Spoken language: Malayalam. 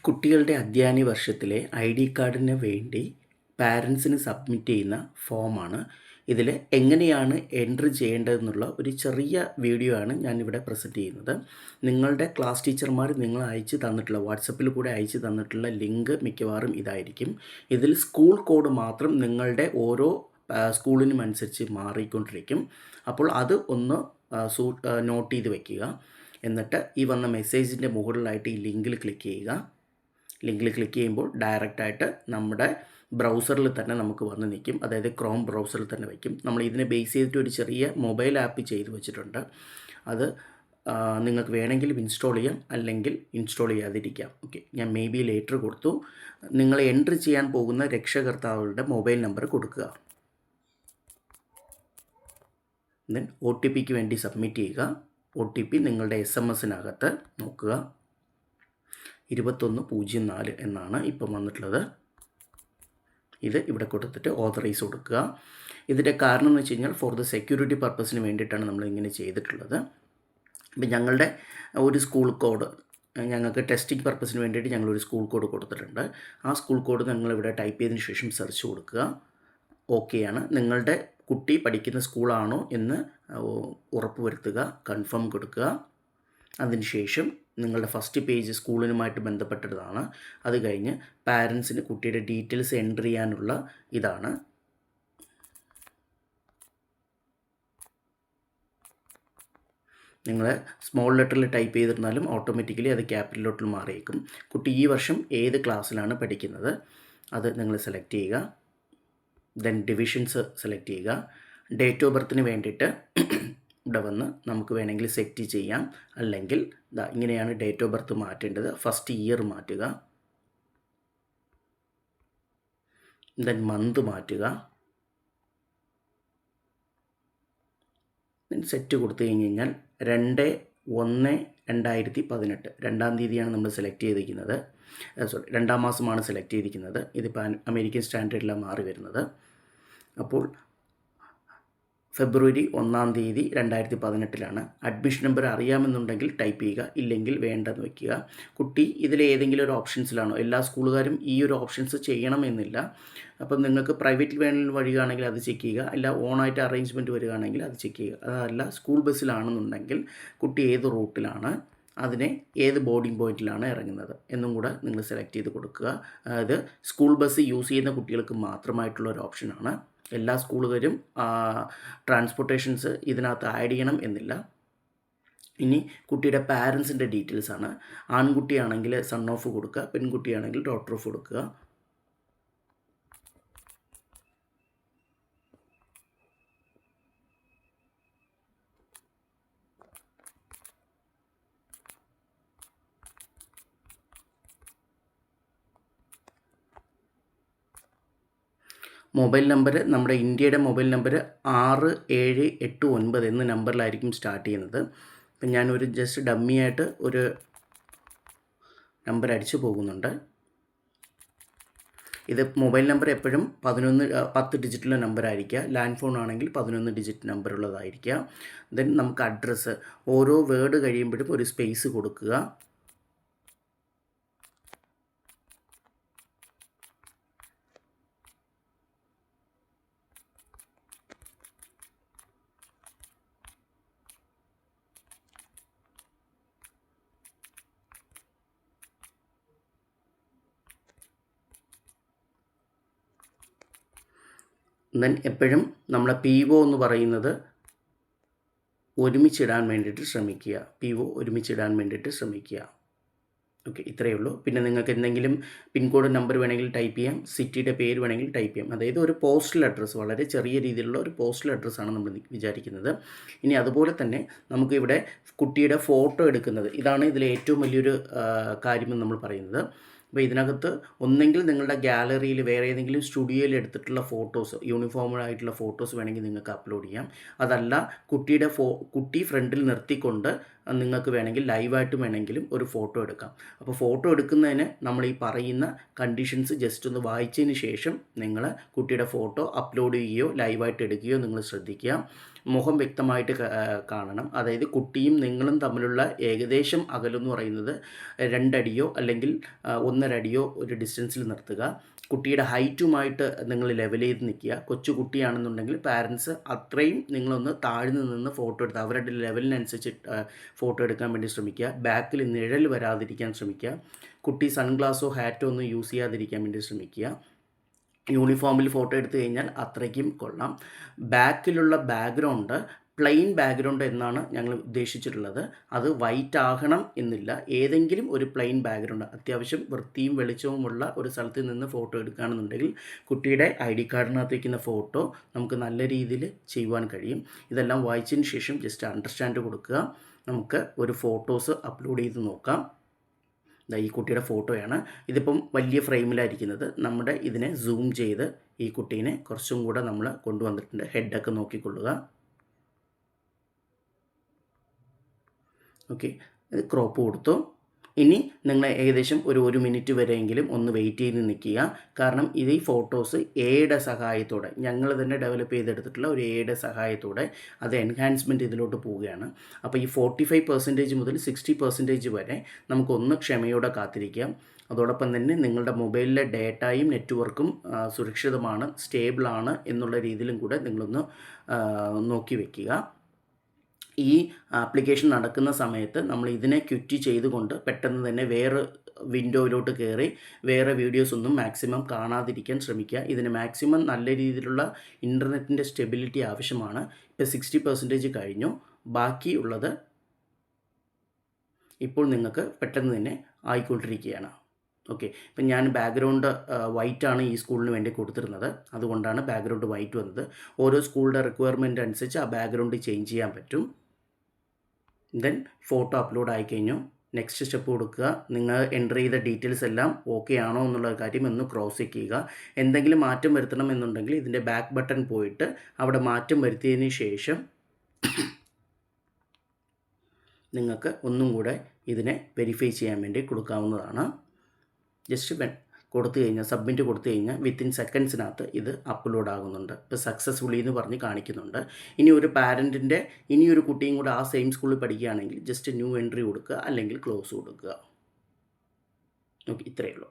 കുട്ടികളുടെ അധ്യയന വർഷത്തിലെ ഐ.ഡി. കാർഡിന് വേണ്ടി പാരൻസിന് സബ്മിറ്റ് ചെയ്യുന്ന ഫോമാണ്. ഇതിൽ എങ്ങനെയാണ് എൻട്രി ചെയ്യേണ്ടതെന്നുള്ള ഒരു ചെറിയ വീഡിയോ ആണ് ഞാനിവിടെ പ്രസൻറ്റ് ചെയ്യുന്നത്. നിങ്ങളുടെ ക്ലാസ് ടീച്ചർമാർ നിങ്ങൾ അയച്ചു തന്നിട്ടുള്ള വാട്സപ്പിൽ കൂടെ അയച്ചു തന്നിട്ടുള്ള ലിങ്ക് മിക്കവാറും ഇതായിരിക്കും. ഇതിൽ സ്കൂൾ കോഡ് മാത്രം നിങ്ങളുടെ ഓരോ സ്കൂളിനും അനുസരിച്ച് മാറിക്കൊണ്ടിരിക്കും. അപ്പോൾ അത് ഒന്ന് നോട്ട് ചെയ്ത് വയ്ക്കുക. എന്നിട്ട് ഈ വന്ന മെസ്സേജിൻ്റെ മുകളിലായിട്ട് ഈ ലിങ്കിൽ ക്ലിക്ക് ചെയ്യുക. ലിങ്കിൽ ക്ലിക്ക് ചെയ്യുമ്പോൾ ഡയറക്റ്റായിട്ട് നമ്മുടെ ബ്രൗസറിൽ തന്നെ നമുക്ക് വന്ന് നിൽക്കും. അതായത് ക്രോം ബ്രൗസറിൽ തന്നെ വയ്ക്കും. നമ്മൾ ഇതിനെ ബേസ് ചെയ്തിട്ട് ഒരു ചെറിയ മൊബൈൽ ആപ്പ് ചെയ്ത് വെച്ചിട്ടുണ്ട്. അത് നിങ്ങൾക്ക് വേണമെങ്കിലും ഇൻസ്റ്റാൾ ചെയ്യാം, അല്ലെങ്കിൽ ഇൻസ്റ്റാൾ ചെയ്യാതിരിക്കാം. ഓക്കെ, ഞാൻ മേ ബി ലേറ്റർ കൊടുത്തു. നിങ്ങൾ എൻട്രി ചെയ്യാൻ പോകുന്ന രക്ഷകർത്താക്കളുടെ മൊബൈൽ നമ്പർ കൊടുക്കുക. ദെൻ OTPക്ക് വേണ്ടി സബ്മിറ്റ് ചെയ്യുക. OTP നിങ്ങളുടെ SMS-നകത്ത് നോക്കുക. 2104 എന്നാണ് ഇപ്പം വന്നിട്ടുള്ളത്. ഇത് ഇവിടെ കൊടുത്തിട്ട് ഓതറൈസ് കൊടുക്കുക. ഇതിൻ്റെ കാരണം എന്ന് വെച്ച് കഴിഞ്ഞാൽ ഫോർ ദ സെക്യൂരിറ്റി പർപ്പസിന് വേണ്ടിയിട്ടാണ് നമ്മൾ ഇങ്ങനെ ചെയ്തിട്ടുള്ളത്. ഇപ്പം ഞങ്ങളുടെ ഒരു സ്കൂൾ കോഡ്, ഞങ്ങൾക്ക് ടെസ്റ്റിംഗ് പർപ്പസിന് വേണ്ടിയിട്ട് ഞങ്ങളൊരു സ്കൂൾ കോഡ് കൊടുത്തിട്ടുണ്ട്. ആ സ്കൂൾ കോഡ് നിങ്ങളിവിടെ ടൈപ്പ് ചെയ്തതിന് ശേഷം സെർച്ച് കൊടുക്കുക. ഓക്കെയാണ്. നിങ്ങളുടെ കുട്ടി പഠിക്കുന്ന സ്കൂളാണോ എന്ന് ഉറപ്പ് വരുത്തുക, കൺഫേം കൊടുക്കുക. അതിനുശേഷം നിങ്ങളുടെ ഫസ്റ്റ് പേജ് സ്കൂളിനുമായിട്ട് ബന്ധപ്പെട്ടതാണ്. അത് കഴിഞ്ഞ് പാരൻസിന് കുട്ടിയുടെ ഡീറ്റെയിൽസ് എൻ്റർ ചെയ്യാനുള്ള ഇതാണ്. നിങ്ങൾ സ്മോൾ ലെറ്ററിൽ ടൈപ്പ് ചെയ്തിരുന്നാലും ഓട്ടോമാറ്റിക്കലി അത് ക്യാപിറ്റലിലോട്ട് മാറിയേക്കും. കുട്ടി ഈ വർഷം ഏത് ക്ലാസ്സിലാണ് പഠിക്കുന്നത് അത് നിങ്ങൾ സെലക്ട് ചെയ്യുക. ദെൻ ഡിവിഷൻസ് സെലക്ട് ചെയ്യുക. ഡേറ്റ് ഓഫ് ബർത്തിന് വേണ്ടിയിട്ട് ഇവിടെ വന്ന് നമുക്ക് വേണമെങ്കിൽ സെറ്റ് ചെയ്യാം. അല്ലെങ്കിൽ ഇങ്ങനെയാണ് ഡേറ്റ് ഓഫ് ബർത്ത് മാറ്റേണ്ടത്. ഫസ്റ്റ് ഇയർ മാറ്റുക. ദെൻ മന്ത് മാറ്റുക. ദെൻ സെറ്റ് കൊടുത്തു കഴിഞ്ഞാൽ 2/1/2018 2-ാം തീയതിയാണ് നമ്മൾ സെലക്ട് ചെയ്തിരിക്കുന്നത്. രണ്ടാം മാസമാണ് സെലക്ട് ചെയ്തിരിക്കുന്നത്. ഇതിപ്പോൾ അമേരിക്കൻ സ്റ്റാൻഡേർഡിലാണ് മാറി വരുന്നത്. അപ്പോൾ ഫെബ്രുവരി 1-ാം തീയതി 2018 അഡ്മിഷൻ നമ്പർ അറിയാമെന്നുണ്ടെങ്കിൽ ടൈപ്പ് ചെയ്യുക, ഇല്ലെങ്കിൽ വേണ്ടെന്ന് വയ്ക്കുക. കുട്ടി ഇതിലേതെങ്കിലും ഒരു ഓപ്ഷൻസിലാണോ? എല്ലാ സ്കൂളുകാരും ഈ ഒരു ഓപ്ഷൻസ് ചെയ്യണമെന്നില്ല. അപ്പം നിങ്ങൾക്ക് പ്രൈവറ്റിൽ വരികയാണെങ്കിൽ അത് ചെക്ക് ചെയ്യുക, അല്ല ഓണായിട്ട് അറേഞ്ച്മെൻറ്റ് വരികയാണെങ്കിൽ അത് ചെക്ക് ചെയ്യുക. അതല്ല സ്കൂൾ ബസ്സിലാണെന്നുണ്ടെങ്കിൽ കുട്ടി ഏത് റൂട്ടിലാണ്, അതിനെ ഏത് ബോർഡിംഗ് പോയിന്റിലാണ് ഇറങ്ങുന്നത് എന്നും കൂടെ നിങ്ങൾ സെലക്ട് ചെയ്ത് കൊടുക്കുക. അതായത് സ്കൂൾ ബസ് യൂസ് ചെയ്യുന്ന കുട്ടികൾക്ക് മാത്രമായിട്ടുള്ള ഒരു ഓപ്ഷനാണ്. എല്ലാ സ്കൂളുകാരും ട്രാൻസ്പോർട്ടേഷൻസ് ഇതിനകത്ത് ആഡ് ചെയ്യണം എന്നില്ല. ഇനി കുട്ടിയുടെ പാരൻസിൻ്റെ ഡീറ്റെയിൽസാണ്. ആൺകുട്ടിയാണെങ്കിൽ സൺ ഓഫ് കൊടുക്കുക, പെൺകുട്ടിയാണെങ്കിൽ ഡോട്ടർ ഓഫ് കൊടുക്കുക. മൊബൈൽ നമ്പർ നമ്മുടെ ഇന്ത്യയുടെ മൊബൈൽ നമ്പർ 6789 എന്ന നമ്പറിലായിരിക്കും സ്റ്റാർട്ട് ചെയ്യുന്നത്. അപ്പം ഞാനൊരു ജസ്റ്റ് ഡമ്മിയായിട്ട് ഒരു നമ്പർ അടിച്ചു പോകുന്നുണ്ട്. ഇത് മൊബൈൽ നമ്പർ എപ്പോഴും 10 ഡിജിറ്റുള്ള നമ്പർ ആയിരിക്കുക. ലാൻഡ് ഫോൺ ആണെങ്കിൽ 11 ഡിജിറ്റ് നമ്പറുള്ളതായിരിക്കുക. ദെൻ നമുക്ക് അഡ്രസ്സ്, ഓരോ വേർഡ് കഴിയുമ്പോഴും ഒരു സ്പേസ് കൊടുക്കുക. ദെൻ എപ്പോഴും നമ്മളെ PO എന്ന് പറയുന്നത് ഒരുമിച്ചിടാൻ വേണ്ടിയിട്ട് ശ്രമിക്കുക. PO ഒരുമിച്ചിടാൻ വേണ്ടിയിട്ട് ശ്രമിക്കുക. ഓക്കെ, ഇത്രയേ ഉള്ളൂ. പിന്നെ നിങ്ങൾക്ക് എന്തെങ്കിലും പിൻകോഡ് നമ്പർ വേണമെങ്കിൽ ടൈപ്പ് ചെയ്യാം, സിറ്റിയുടെ പേര് വേണമെങ്കിൽ ടൈപ്പ് ചെയ്യാം. അതായത് ഒരു പോസ്റ്റൽ അഡ്രസ്സ്, വളരെ ചെറിയ രീതിയിലുള്ള ഒരു പോസ്റ്റൽ അഡ്രസ്സാണ് നമ്മൾ വിചാരിക്കുന്നത്. ഇനി അതുപോലെ തന്നെ നമുക്കിവിടെ കുട്ടിയുടെ ഫോട്ടോ എടുക്കുന്നത്, ഇതാണ് ഇതിലെ ഏറ്റവും വലിയൊരു കാര്യമെന്ന് നമ്മൾ പറയുന്നത്. അപ്പോൾ ഇതിനകത്ത് ഒന്നെങ്കിൽ നിങ്ങളുടെ ഗാലറിയിൽ വേറെ ഏതെങ്കിലും സ്റ്റുഡിയോയിൽ എടുത്തിട്ടുള്ള ഫോട്ടോസ്, യൂണിഫോമായിട്ടുള്ള ഫോട്ടോസ് വേണമെങ്കിൽ നിങ്ങൾക്ക് അപ്ലോഡ് ചെയ്യാം. അതല്ല കുട്ടിയുടെ കുട്ടി ഫ്രണ്ടിൽ നിർത്തിക്കൊണ്ട് നിങ്ങൾക്ക് വേണമെങ്കിൽ ലൈവായിട്ട് വേണമെങ്കിലും ഒരു ഫോട്ടോ എടുക്കാം. അപ്പോൾ ഫോട്ടോ എടുക്കുന്നതിന് നമ്മൾ ഈ പറയുന്ന കണ്ടീഷൻസ് ജസ്റ്റ് ഒന്ന് വായിച്ചതിന് ശേഷം നിങ്ങൾ കുട്ടിയുടെ ഫോട്ടോ അപ്ലോഡ് ചെയ്യുകയോ ലൈവായിട്ട് എടുക്കുകയോ നിങ്ങൾ ശ്രദ്ധിക്കുക. മുഖം വ്യക്തമായിട്ട് കാണണം. അതായത് കുട്ടിയും നിങ്ങളും തമ്മിലുള്ള ഏകദേശം അകലെന്ന് പറയുന്നത് 2 അടിയോ അല്ലെങ്കിൽ 1.5 അടിയോ ഒരു ഡിസ്റ്റൻസിൽ നിർത്തുക. കുട്ടിയുടെ ഹൈറ്റുമായിട്ട് നിങ്ങൾ ലെവൽ ചെയ്ത് നിൽക്കുക. കൊച്ചു കുട്ടിയാണെന്നുണ്ടെങ്കിൽ പാരൻസ് അത്രയും നിങ്ങളൊന്ന് താഴ്ന്ന് നിന്ന് ഫോട്ടോ എടുത്ത് അവരുടെ ലെവലിനനുസരിച്ച് ഫോട്ടോ എടുക്കാൻ വേണ്ടി ശ്രമിക്കുക. ബാക്കിൽ നിഴൽ വരാതിരിക്കാൻ ശ്രമിക്കുക. കുട്ടി സൺഗ്ലാസോ ഹാറ്റോ ഒന്നും യൂസ് ചെയ്യാതിരിക്കാൻ വേണ്ടി ശ്രമിക്കുക. യൂണിഫോമിൽ ഫോട്ടോ എടുത്തു കഴിഞ്ഞാൽ അത്രയ്ക്കും കൊള്ളാം. ബാക്കിലുള്ള ബാക്ക്ഗ്രൗണ്ട് പ്ലെയിൻ ബാക്ക്ഗ്രൗണ്ട് എന്നാണ് ഞങ്ങൾ ഉദ്ദേശിച്ചിട്ടുള്ളത്. അത് വൈറ്റ് ആകണം എന്നില്ല. ഏതെങ്കിലും ഒരു പ്ലെയിൻ ബാക്ക്ഗ്രൗണ്ട് അത്യാവശ്യം വൃത്തിയും വെളിച്ചവുമുള്ള ഒരു സ്ഥലത്ത് നിന്ന് ഫോട്ടോ എടുക്കുകയാണെന്നുണ്ടെങ്കിൽ കുട്ടിയുടെ ID കാർഡിനകത്ത് വയ്ക്കുന്ന ഫോട്ടോ നമുക്ക് നല്ല രീതിയിൽ ചെയ്യുവാൻ കഴിയും. ഇതെല്ലാം വായിച്ചതിന് ശേഷം ജസ്റ്റ് അണ്ടർസ്റ്റാൻഡ് കൊടുക്കുക. നമുക്ക് ഒരു ഫോട്ടോസ് അപ്ലോഡ് ചെയ്ത് നോക്കാം. ഈ കുട്ടിയുടെ ഫോട്ടോയാണ്. ഇതിപ്പം വലിയ ഫ്രെയിമിലായിരിക്കുന്നത്. നമ്മുടെ ഇതിനെ സൂം ചെയ്ത് ഈ കുട്ടീനെ കുറച്ചും കൂടെ നമ്മൾ കൊണ്ടുവന്നിട്ടുണ്ട്. ഹെഡൊക്കെ നോക്കിക്കൊള്ളുക. ഓക്കെ, ഇത് ക്രോപ്പ് കൊടുത്തു. ഇനി നിങ്ങൾ ഏകദേശം ഒരു 1 മിനിറ്റ് വരെയെങ്കിലും ഒന്ന് വെയിറ്റ് ചെയ്ത് നിൽക്കുക. കാരണം ഇത് ഈ ഫോട്ടോസ് എയുടെ സഹായത്തോടെ ഞങ്ങൾ തന്നെ ഡെവലപ്പ് ചെയ്തെടുത്തിട്ടുള്ള ഒരു എയുടെ സഹായത്തോടെ അത് എൻഹാൻസ്മെൻറ്റ് ഇതിലോട്ട് പോവുകയാണ്. അപ്പോൾ ഈ 45% മുതൽ 60% വരെ നമുക്കൊന്ന് ക്ഷമയോടെ കാത്തിരിക്കാം. അതോടൊപ്പം തന്നെ നിങ്ങളുടെ മൊബൈലിലെ ഡേറ്റയും നെറ്റ്വർക്കും സുരക്ഷിതമാണ്, സ്റ്റേബിളാണ് എന്നുള്ള രീതിയിലും കൂടെ നിങ്ങളൊന്ന് നോക്കി വയ്ക്കുക. ഈ ആപ്ലിക്കേഷൻ നടക്കുന്ന സമയത്ത് നമ്മൾ ഇതിനെ ക്വിറ്റ് ചെയ്തുകൊണ്ട് പെട്ടെന്ന് തന്നെ വേറെ വിൻഡോയിലോട്ട് കയറി വേറെ വീഡിയോസ് ഒന്നും മാക്സിമം കാണാതിരിക്കാൻ ശ്രമിക്കുക. ഇതിന് മാക്സിമം നല്ല രീതിയിലുള്ള ഇൻ്റർനെറ്റിൻ്റെ സ്റ്റെബിലിറ്റി ആവശ്യമാണ്. ഇപ്പോൾ 60% കഴിഞ്ഞു. ബാക്കിയുള്ളത് ഇപ്പോൾ നിങ്ങൾക്ക് പെട്ടെന്ന് തന്നെ ആയിക്കൊണ്ടിരിക്കുകയാണ്. ഓക്കെ, ഇപ്പം ഞാൻ ബാക്ക്ഗ്രൗണ്ട് വൈറ്റാണ് ഈ സ്കൂളിന് വേണ്ടി കൊടുത്തിരുന്നത്. അതുകൊണ്ടാണ് ബാക്ക്ഗ്രൗണ്ട് വൈറ്റ് വന്നത്. ഓരോ സ്കൂളിൻ്റെ റിക്വയർമെൻറ്റ് അനുസരിച്ച് ആ ബാക്ക്ഗ്രൗണ്ട് ചേഞ്ച് ചെയ്യാൻ പറ്റും. ദെൻ ഫോട്ടോ അപ്ലോഡ് ആയിക്കഴിഞ്ഞു. നെക്സ്റ്റ് സ്റ്റെപ്പ് കൊടുക്കുക. നിങ്ങൾ എൻ്റർ ചെയ്ത ഡീറ്റെയിൽസ് എല്ലാം ഓക്കെ ആണോ എന്നുള്ള കാര്യം ഒന്ന് ക്രോസ് ചെക്ക് ചെയ്യുക. എന്തെങ്കിലും മാറ്റം വരുത്തണം എന്നുണ്ടെങ്കിൽ ഇതിൻ്റെ ബാക്ക് ബട്ടൺ പോയിട്ട് അവിടെ മാറ്റം വരുത്തിയതിന് ശേഷം നിങ്ങൾക്ക് ഒന്നും കൂടെ ഇതിനെ വെരിഫൈ ചെയ്യാൻ വേണ്ടി കൊടുക്കാവുന്നതാണ്. ജസ്റ്റ് കൊടുത്തു കഴിഞ്ഞാൽ സബ്മിറ്റ് കൊടുത്തു കഴിഞ്ഞാൽ വിത്തിൻ സെക്കൻഡ്സിനകത്ത് ഇത് അപ്ലോഡ് ആകുന്നുണ്ട്. ഇപ്പോൾ സക്സസ്ഫുള്ളി എന്ന് പറഞ്ഞ് കാണിക്കുന്നുണ്ട്. ഇനി ഒരു പാരൻറ്റിൻ്റെ ഇനിയൊരു കുട്ടിയും കൂടെ ആ സെയിം സ്കൂളിൽ പഠിക്കുകയാണെങ്കിൽ ജസ്റ്റ് ന്യൂ എൻട്രി കൊടുക്കുക അല്ലെങ്കിൽ ക്ലോസ് കൊടുക്കുക. ഓക്കെ, ഇത്രയേ ഉള്ളൂ.